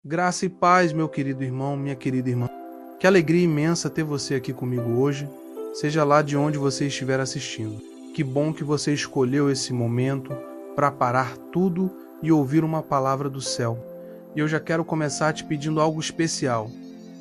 Graça e paz, meu querido irmão, minha querida irmã. Que alegria imensa ter você aqui comigo hoje, seja lá de onde você estiver assistindo. Que bom que você escolheu esse momento para parar tudo e ouvir uma palavra do céu. E eu já quero começar te pedindo algo especial.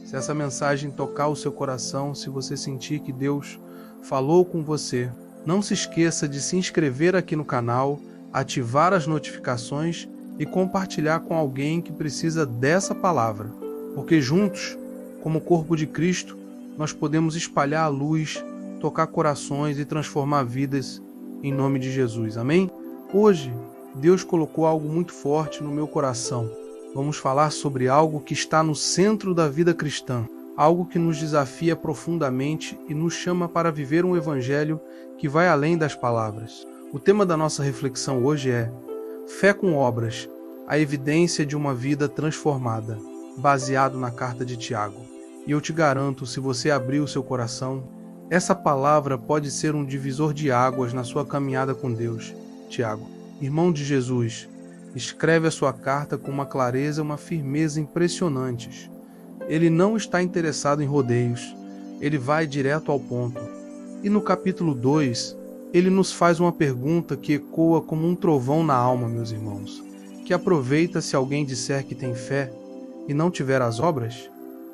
Se essa mensagem tocar o seu coração, se você sentir que Deus falou com você, não se esqueça de se inscrever aqui no canal, ativar as notificações e compartilhar com alguém que precisa dessa palavra, porque juntos, como corpo de Cristo, nós podemos espalhar a luz, tocar corações e transformar vidas em nome de Jesus, amém? Hoje, Deus colocou algo muito forte no meu coração. Vamos falar sobre algo que está no centro da vida cristã, algo que nos desafia profundamente e nos chama para viver um evangelho que vai além das palavras. O tema da nossa reflexão hoje é Fé com obras, a evidência de uma vida transformada, baseado na carta de Tiago. E eu te garanto, se você abrir o seu coração, essa palavra pode ser um divisor de águas na sua caminhada com Deus. Tiago, irmão de Jesus, escreve a sua carta com uma clareza e uma firmeza impressionantes. Ele não está interessado em rodeios, ele vai direto ao ponto. E no capítulo 2, ele nos faz uma pergunta que ecoa como um trovão na alma, meus irmãos. Que aproveita se alguém disser que tem fé e não tiver as obras?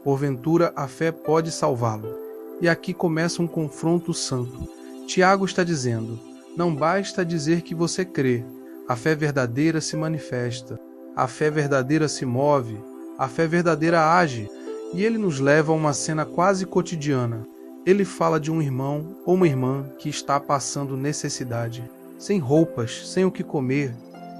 Porventura a fé pode salvá-lo. E aqui começa um confronto santo. Tiago está dizendo, não basta dizer que você crê. A fé verdadeira se manifesta. A fé verdadeira se move. A fé verdadeira age. E ele nos leva a uma cena quase cotidiana. Ele fala de um irmão ou uma irmã que está passando necessidade, sem roupas, sem o que comer,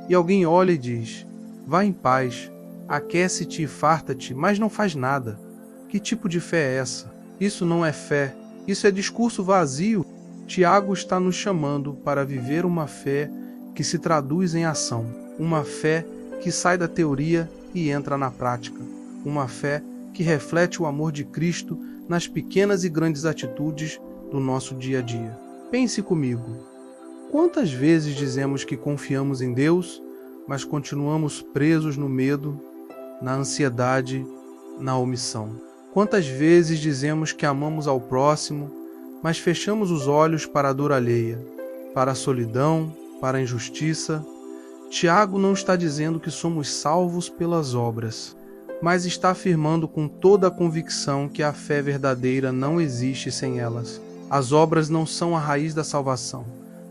e alguém olha e diz, vá em paz, aquece-te e farta-te, mas não faz nada. Que tipo de fé é essa? Isso não é fé, isso é discurso vazio. Tiago está nos chamando para viver uma fé que se traduz em ação, uma fé que sai da teoria e entra na prática, uma fé que reflete o amor de Cristo nas pequenas e grandes atitudes do nosso dia a dia. Pense comigo, quantas vezes dizemos que confiamos em Deus, mas continuamos presos no medo, na ansiedade, na omissão? Quantas vezes dizemos que amamos ao próximo, mas fechamos os olhos para a dor alheia, para a solidão, para a injustiça? Tiago não está dizendo que somos salvos pelas obras, mas está afirmando com toda a convicção que a fé verdadeira não existe sem elas. As obras não são a raiz da salvação,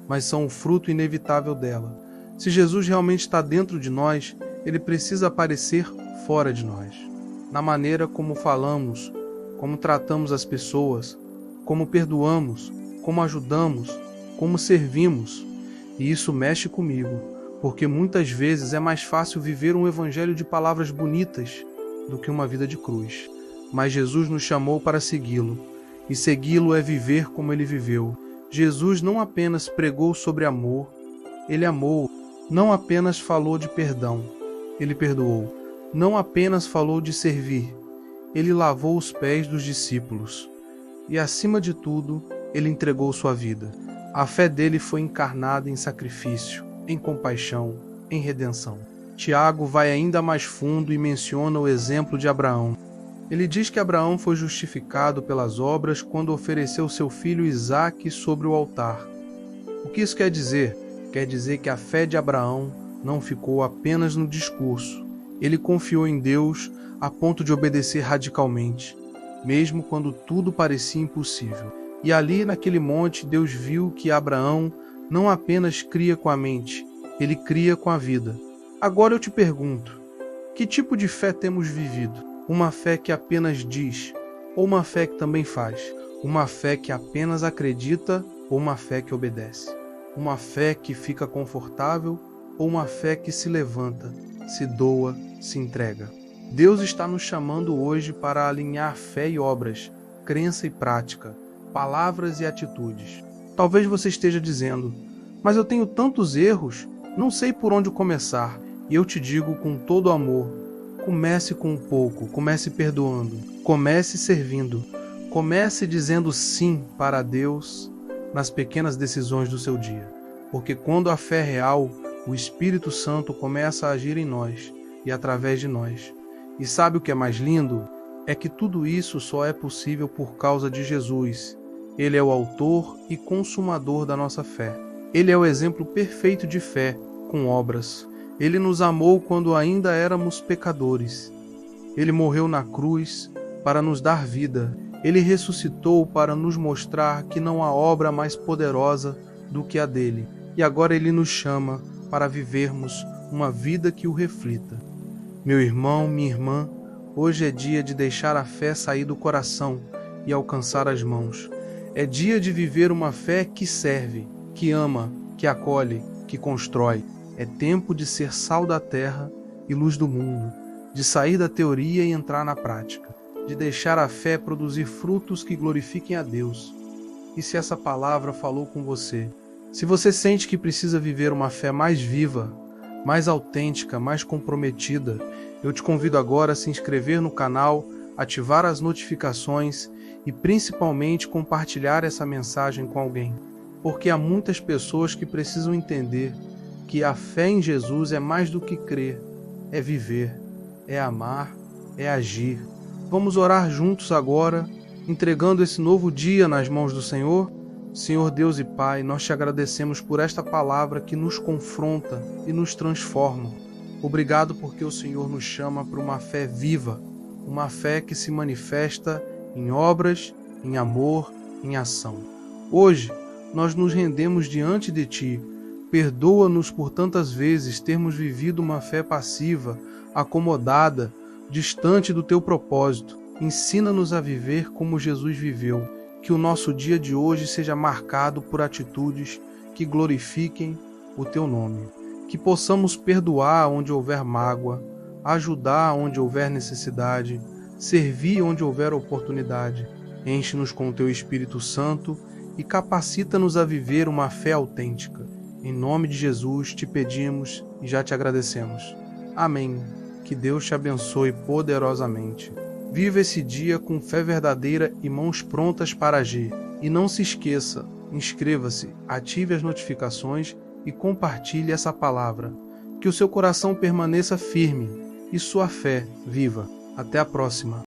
mas são o fruto inevitável dela. Se Jesus realmente está dentro de nós, ele precisa aparecer fora de nós. Na maneira como falamos, como tratamos as pessoas, como perdoamos, como ajudamos, como servimos. E isso mexe comigo, porque muitas vezes é mais fácil viver um evangelho de palavras bonitas do que uma vida de cruz. Mas Jesus nos chamou para segui-lo, e segui-lo é viver como ele viveu. Jesus não apenas pregou sobre amor, ele amou. Não apenas falou de perdão, ele perdoou. Não apenas falou de servir, ele lavou os pés dos discípulos. E acima de tudo, ele entregou sua vida. A fé dele foi encarnada em sacrifício, em compaixão, em redenção. Tiago vai ainda mais fundo e menciona o exemplo de Abraão. Ele diz que Abraão foi justificado pelas obras quando ofereceu seu filho Isaque sobre o altar. O que isso quer dizer? Quer dizer que a fé de Abraão não ficou apenas no discurso. Ele confiou em Deus a ponto de obedecer radicalmente, mesmo quando tudo parecia impossível. E ali naquele monte Deus viu que Abraão não apenas cria com a mente, ele cria com a vida. Agora eu te pergunto, que tipo de fé temos vivido? Uma fé que apenas diz, ou uma fé que também faz? Uma fé que apenas acredita, ou uma fé que obedece? Uma fé que fica confortável, ou uma fé que se levanta, se doa, se entrega? Deus está nos chamando hoje para alinhar fé e obras, crença e prática, palavras e atitudes. Talvez você esteja dizendo, mas eu tenho tantos erros, não sei por onde começar. E eu te digo com todo amor, comece com um pouco, comece perdoando, comece servindo, comece dizendo sim para Deus nas pequenas decisões do seu dia. Porque quando a fé é real, o Espírito Santo começa a agir em nós e através de nós. E sabe o que é mais lindo? É que tudo isso só é possível por causa de Jesus. Ele é o autor e consumador da nossa fé. Ele é o exemplo perfeito de fé, com obras. Ele nos amou quando ainda éramos pecadores. Ele morreu na cruz para nos dar vida. Ele ressuscitou para nos mostrar que não há obra mais poderosa do que a dele. E agora ele nos chama para vivermos uma vida que o reflita. Meu irmão, minha irmã, hoje é dia de deixar a fé sair do coração e alcançar as mãos. É dia de viver uma fé que serve, que ama, que acolhe, que constrói. É tempo de ser sal da terra e luz do mundo, de sair da teoria e entrar na prática, de deixar a fé produzir frutos que glorifiquem a Deus. E se essa palavra falou com você, se você sente que precisa viver uma fé mais viva, mais autêntica, mais comprometida, eu te convido agora a se inscrever no canal, ativar as notificações e principalmente compartilhar essa mensagem com alguém. Porque há muitas pessoas que precisam entender que a fé em Jesus é mais do que crer, é viver, é amar, é agir. Vamos orar juntos agora, entregando esse novo dia nas mãos do Senhor? Senhor Deus e Pai, nós te agradecemos por esta palavra que nos confronta e nos transforma. Obrigado porque o Senhor nos chama para uma fé viva, uma fé que se manifesta em obras, em amor, em ação. Hoje, nós nos rendemos diante de Ti. Perdoa-nos por tantas vezes termos vivido uma fé passiva, acomodada, distante do Teu propósito. Ensina-nos a viver como Jesus viveu. Que o nosso dia de hoje seja marcado por atitudes que glorifiquem o Teu nome. Que possamos perdoar onde houver mágoa, ajudar onde houver necessidade, servir onde houver oportunidade. Enche-nos com o Teu Espírito Santo e capacita-nos a viver uma fé autêntica. Em nome de Jesus te pedimos e já te agradecemos. Amém. Que Deus te abençoe poderosamente. Viva esse dia com fé verdadeira e mãos prontas para agir. E não se esqueça, inscreva-se, ative as notificações e compartilhe essa palavra. Que o seu coração permaneça firme e sua fé viva. Até a próxima.